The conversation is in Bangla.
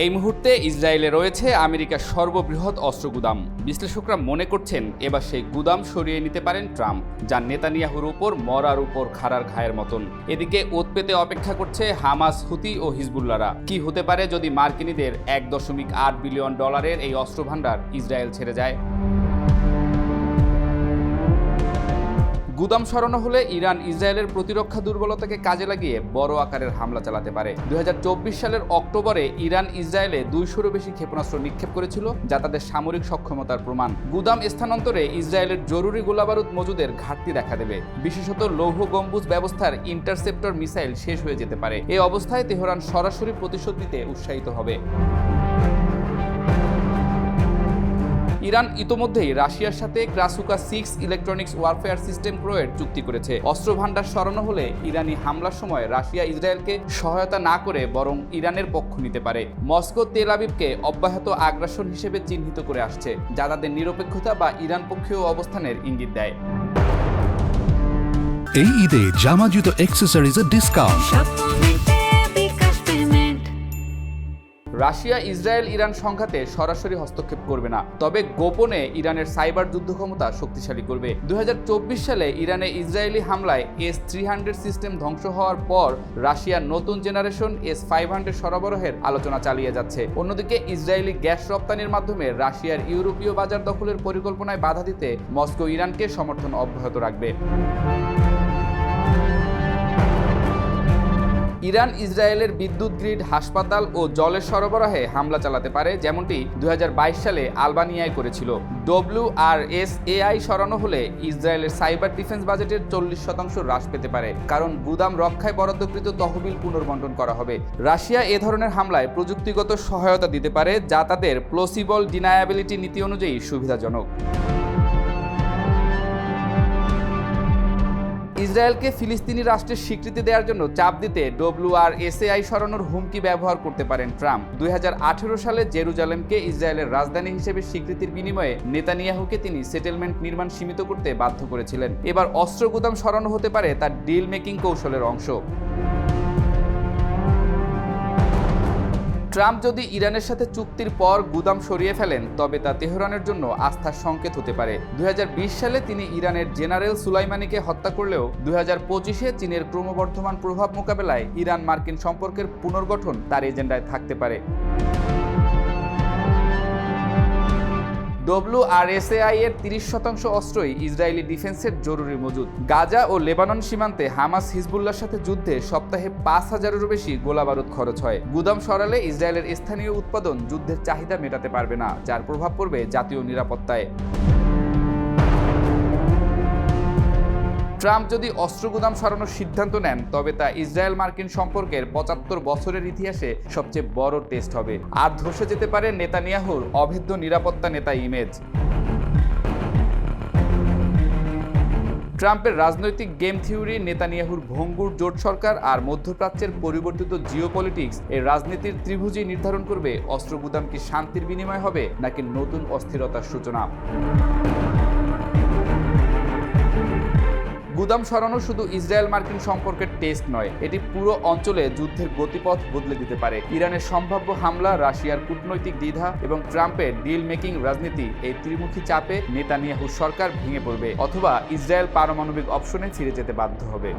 এই মুহূর্তে ইসরায়েলে রয়েছে আমেরিকার সর্ববৃহৎ অস্ত্র গুদাম। বিশ্লেষকরা মনে করছেন এবার সেই গুদাম সরিয়ে নিতে পারেন ট্রাম্প, যা নেতানিয়াহুর উপর মরার উপর খাড়ার ঘায়ের মতন। এদিকে ওত পেতে অপেক্ষা করছে হামাস, হুতি ও হিজবুল্লাহরা। কি হতে পারে যদি মার্কিনীদের $1.8 বিলিয়ন এই অস্ত্র ভান্ডার ইসরায়েল ছেড়ে যায়? গুদাম সরানো হলে ইরান ইসরায়েলের প্রতিরক্ষা দুর্বলতাকে কাজে লাগিয়ে বড় আকারের হামলা চালাতে পারে। 2024 সালের অক্টোবরে ইরান ইসরায়েলে 200-ও বেশি ক্ষেপণাস্ত্র নিক্ষেপ করেছিল, যা তাদের সামরিক সক্ষমতার প্রমাণ। গুদাম স্থানান্তরে ইসরায়েলের জরুরি গোলাবারুদ মজুদের ঘাটতি দেখা দেবে, বিশেষত লৌহ গম্বুজ ব্যবস্থার ইন্টারসেপ্টর মিসাইল শেষ হয়ে যেতে পারে। এই অবস্থায় তেহরান সরাসরি প্রতিশোধ নিতে উৎসাহিত হবে। ইরান ইতোমধ্যেই রাশিয়ার সাথে ক্রাসুকা 6 ইলেকট্রনিক্স ওয়ারফেয়ার সিস্টেম ক্রয়ের চুক্তি করেছে। অস্ত্র ভান্ডার সরানো হলে ইরানি হামলার সময় রাশিয়া ইসরায়েলকে সহায়তা না করে বরং ইরানের পক্ষ নিতে পারে। মস্কো তেল আবিবকে অব্যাহত আগ্রাসন হিসেবে চিহ্নিত করে আসছে, যা তাদের নিরপেক্ষতা বা ইরান পক্ষীয় অবস্থানের ইঙ্গিত দেয়। এই ঈদে জামা জুতো অ্যাক্সেসরিজের ডিসকাউন্ট। রাশিয়া ইসরায়েল ইরান সংঘাতে সরাসরি হস্তক্ষেপ করবে না, তবে গোপনে ইরানের সাইবার যুদ্ধ ক্ষমতা শক্তিশালী করবে। 2024 সালে ইরানে ইসরায়েলি হামলায় S-300 সিস্টেম ধ্বংস হওয়ার পর রাশিয়ার নতুন জেনারেশন S-500 সরবরাহের আলোচনা চালিয়ে যাচ্ছে। অন্যদিকে ইসরায়েলি গ্যাস রপ্তানির মাধ্যমে রাশিয়ার ইউরোপীয় বাজার দখলের পরিকল্পনায় বাধা দিতে মস্কো ইরানকে সমর্থন অব্যাহত রাখবে। ইরান ইসরায়েলের বিদ্যুৎ গ্রিড, হাসপাতাল ও জলের সরবরাহে হামলা চালাতে পারে, যেমনটি 2022 সালে আলবানিয়ায় করেছিল। WRSAI সরানো হলে ইসরায়েলের সাইবার ডিফেন্স বাজেটের 40% হ্রাস পেতে পারে, কারণ গুদাম রক্ষায় বরাদ্দকৃত তহবিল পুনর্বণ্টন করা হবে। রাশিয়া এ ধরনের হামলায় প্রযুক্তিগত সহায়তা দিতে পারে, যা তাদের প্লসিবল ডিনায়াবিলিটি নীতি অনুযায়ী সুবিধাজনক। ইসরায়েলকে ফিলিস্তিনি রাষ্ট্রের স্বীকৃতি দেওয়ার জন্য চাপ দিতে WRSAI সরানোর হুমকি ব্যবহার করতে পারেন ট্রাম্প। 2018 সালে জেরুজালেমকে ইসরায়েলের রাজধানী হিসেবে স্বীকৃতির বিনিময়ে নেতানিয়াহুকে তিনি সেটেলমেন্ট নির্মাণ সীমিত করতে বাধ্য করেছিলেন। এবার অস্ত্র গুদাম সরানো হতে পারে তার ডিল মেকিং কৌশলের অংশ। ট্রাম্প যদি ইরানের সাথে চুক্তির পর গুদাম সরিয়ে ফেলেন, তবে তা তেহরানের জন্য আস্থার সংকেত হতে পারে। 2020 সালে তিনি ইরানের জেনারেল সুলাইমানিকে হত্যা করলেও 2025-এ চীনের ক্রমবর্ধমান প্রভাব মোকাবেলায় ইরান মার্কিন সম্পর্কের পুনর্গঠন তার এজেন্ডায় থাকতে পারে। WRSAI এর 30% অস্ত্রই ইসরায়েলি ডিফেন্সের জরুরি মজুদ। গাজা ও লেবানন সীমান্তে হামাস হিজবুল্লাহর সাথে যুদ্ধে সপ্তাহে 5000-এরও বেশি গোলাবারুদ খরচ হয়। গুদাম সরালে ইসরায়েলের স্থানীয় উৎপাদন যুদ্ধের চাহিদা মেটাতে পারবে না, যার প্রভাব পড়বে জাতীয় নিরাপত্তায়। ট্রাম্প যদি অস্ত্র গুদাম সরানোর সিদ্ধান্ত নেন, তবে তা ইসরায়েল মার্কিন সম্পর্কের 75 বছরের ইতিহাসে সবচেয়ে বড় টেস্ট হবে। আর ধসে যেতে পারে নেতানিয়াহুর অভেদ্য নিরাপত্তা নেতা ইমেজ। ট্রাম্পের রাজনৈতিক গেম থিওরি, নেতানিয়াহুর ভঙ্গুর জোট সরকার আর মধ্যপ্রাচ্যের পরিবর্তিত জিওপলিটিক্স এর রাজনীতির ত্রিভুজই নির্ধারণ করবে অস্ত্র গুদাম কি শান্তির বিনিময় হবে নাকি নতুন অস্থিরতার সূচনা। গুদাম সরানো শুধু ইসরায়েল মার্কিন সম্পর্কের টেস্ট নয়, এটি পুরো অঞ্চলে যুদ্ধের গতিপথ বদলে দিতে পারে। ইরানের সম্ভাব্য হামলা, রাশিয়ার কূটনৈতিক দ্বিধা এবং ট্রাম্পের ডিল মেকিং রাজনীতি, এই ত্রিমুখী চাপে নেতানিয়াহুর সরকার ভেঙে পড়বে অথবা ইসরায়েল পারমাণবিক অপশনে ফিরে যেতে বাধ্য হবে।